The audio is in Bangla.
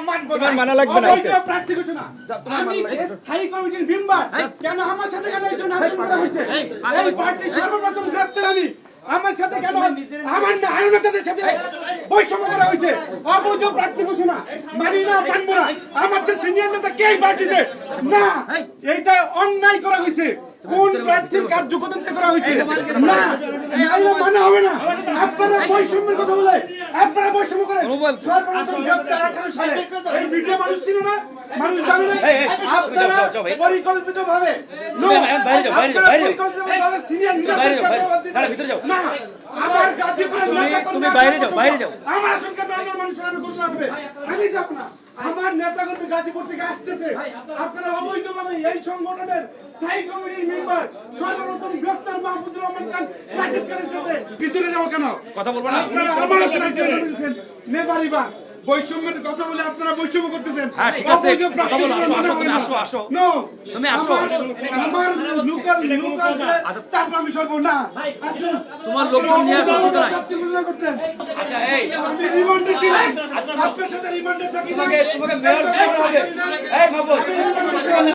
তোমার মানা লাগবে না। অবৈধ প্রার্থী ঘোষণা। আমি স্থায়ী কমিটির মেম্বার, কেন আমার সাথে কেন এই জন্য আচরণ করা হয়েছে? এই পার্টির সর্বপ্রথম গ্রেফতার আমি। আমার সাথে কেন আমার না আরো নেতাদের সাথে বৈষম্য করা হয়েছে? অবৈধ প্রার্থী ঘোষণা মানি না, মানবো না। আমার যে সিনিয়র নেতা কে পার্টিতে না, এইটা অন্যায় করা হয়েছে। কোন প্রার্থীর কার্যকর্তা করা হয়েছে না, মানা হবে না। আপনারা বৈষম্যের কথা বলে আপনারা বৈষম্য করেন। সর্বপ্রথম গ্রেফতার 18 সালে এই ভিডিও মানুষ ছিল না, মানুষ জানে না। আপনারা পরিকল্পিতভাবে সিনিয়র না, আমার গাজীপুরের তুমি বাইরে যাও, বাইরে যাও। আমার আশঙ্কা অন্য মানুষের আমি ঘোষণা হবে, আমি যাব না। আমার নেতাকর্মী গাজীপুর থেকে আসতেছে, আপনারা অবৈধভাবে এই সংগঠনের স্থায়ী কমিটির মেম্বার সর্বপ্রথম গ্রেফতার মাহফুজুর রহমান খান রাশিদ খানের সাথে ভিতরে যাবো কেন? কথা বলবো না। আপনারা আমার আসলে নেপারিবা বৈষম্যের কথা বলে আপনারা বৈষম্য করতেছেন। হ্যাঁ, ঠিক আছে, কথা বলো, আসো, আসো। নো, তুমি আসো। আমার লোকাল তারপর আমি সরব না। তোমার লোকজন নিয়ে আসো, অসুবিধা নাই। করতেন আচ্ছা, এই আমি রিমান্ডে ছিলাম, আপনার সাথে রিমান্ডে থাকি না। তোমাকে মেয়র হবে। এই মাহবুব